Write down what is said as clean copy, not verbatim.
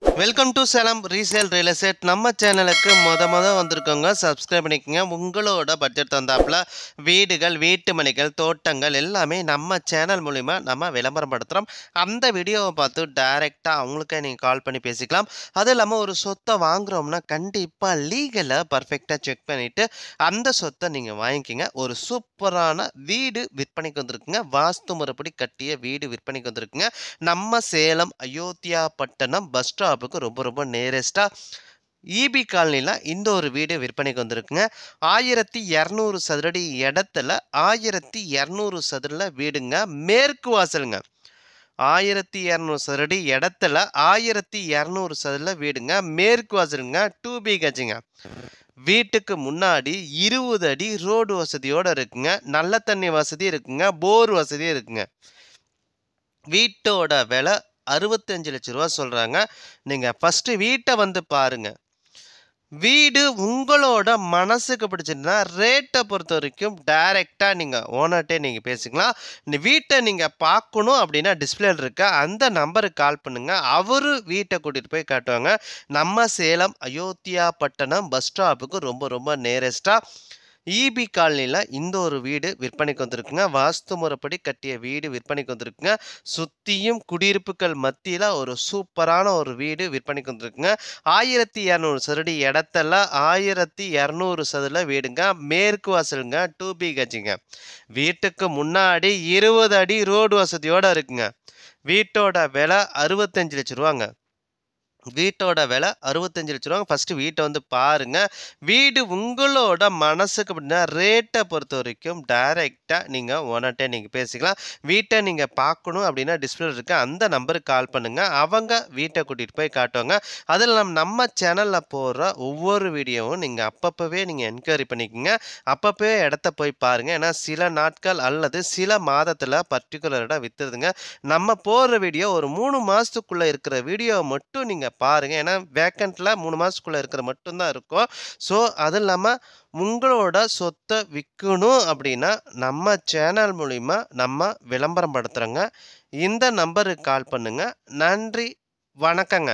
Welcome to Salem resale real estate. நம்ம சேனலுக்கு மொத வந்திருக்கோங்க, சப்ஸ்கிரைப் பண்ணிக்கோங்க. உங்களோட பட்ஜெட் தந்தாப்புல வீடுகள், வீட்டு மனைகள், தோட்டங்கள் எல்லாமே நம்ம சேனல் மூலிமா நம்ம விளம்பரப்படுத்துகிறோம். அந்த வீடியோவை பார்த்து டைரெக்டாக அவங்களுக்கே நீங்கள் கால் பண்ணி பேசிக்கலாம். அது இல்லாமல் ஒரு சொத்தை வாங்குகிறோம்னா கண்டிப்பாக லீகலாக பர்ஃபெக்டாக செக் பண்ணிவிட்டு அந்த சொத்தை நீங்கள் வாங்கிக்கிங்க. ஒரு சூப்பரான வீடு விற்பனைக்கு வந்திருக்குங்க. வாஸ்து முறைப்படி கட்டிய வீடு விற்பனைக்கு வந்திருக்குங்க. நம்ம சேலம் அயோத்தியா பட்டணம் பஸ் ஸ்டாப்புக்கு ரொம்ப நேரஸ்டா இபி காலனில இந்த ஒரு வீடு விற்பனைக்கு வந்திருக்குங்க. 1200 சதுரடி இடத்துல 1200 சதுரல வீடுங்க. மேற்கு வாசலுங்க. 1200 சதுரடி இடத்துல 1200 சதுரல வீடுங்க. மேற்கு வாசலுங்க. 2 பிஹெச்ங்க. வீட்டுக்கு முன்னாடி 20 அடி ரோடு வசதியோட இருக்குங்க. நல்ல தண்ணி வசதி இருக்குங்க. போர் வசதி இருக்குங்க. வீட்டோட விலை 65 லட்ச ரூபா சொல்றாங்க. நீங்க ஃபர்ஸ்ட் வீட்டை வந்து பாருங்க. வீடு உங்களோட மனசுக்கு பிடிச்சிருந்தா ரேட்டை பொறுத்த வரைக்கும் டைரெக்டா நீங்க ஓனர்ட்டே நீங்க பேசிக்கலாம். இந்த வீட்டை நீங்க பார்க்கணும் அப்படின்னா டிஸ்பிளேல இருக்க அந்த நம்பருக்கு கால் பண்ணுங்க. அவரு வீட்டை கூட்டிட்டு போய் காட்டுவாங்க. நம்ம சேலம் அயோத்தியா பட்டணம் பஸ் ஸ்டாப்புக்கு ரொம்ப நேரஸ்டா இபி காலனில இந்த ஒரு வீடு விற்பனைக்கு வந்திருக்குங்க. வாஸ்து முறைப்படி கட்டிய வீடு விற்பனைக்கு வந்திருக்குங்க. சுத்தியும் குடியிருப்புகள் மத்தியில ஒரு சூப்பரான ஒரு வீடு விற்பனைக்கு வந்திருக்குங்க. 1200 சதுரடி இடத்துல 1200 சதுர வீடுங்க. மேற்கு வாசலுங்க. 2 பிஹெச்ங்க. வீட்டுக்கு முன்னாடி 20 அடி ரோடு வசதியோட இருக்குங்க. வீட்டோட விலை 65 லட்ச ரூபாங்க. வீட்டோட விலை 65 லட்ச ரூபா. ஃபர்ஸ்ட் வீட்டை வந்து பாருங்க. வீடு உங்களோட மனசுக்கு அப்படின்னா ரேட்டை பொறுத்த வரைக்கும் டைரெக்டா நீங்க ஓனர்ட்டே நீங்க பேசிக்கலாம். வீட்டை நீங்க பார்க்கணும் அப்படின்னா டிஸ்பிளே இருக்க அந்த நம்பருக்கு கால் பண்ணுங்க. அவங்க வீட்டை கூட்டிட்டு போய் காட்டுவாங்க. அதில் நம்ம சேனல்ல போடுற ஒவ்வொரு வீடியோவும் நீங்க அப்பப்பவே நீங்க என்கொயரி பண்ணிக்கோங்க. அப்பப்பவே இடத்த போய் பாருங்க. ஏன்னா சில நாட்கள் அல்லது சில மாதத்துல பர்டிகுலர் இடம் வித்துருதுங்க. நம்ம போடுற வீடியோ ஒரு 3 மாசத்துக்குள்ள இருக்கிற வீடியோ மட்டும் நீங்க பாருங்க. ஏன்னா வேக்கண்ட்ல 3 மாசத்துக்குள்ள இருக்கிற மட்டும் தான் இருக்கும். ஸோ அது இல்லாம உங்களோட சொத்தை விற்கணும் அப்படின்னா நம்ம சேனல் மூலிமா நம்ம விளம்பரம் படுத்துறோங்க. இந்த நம்பருக்கு கால் பண்ணுங்க. நன்றி, வணக்கங்க.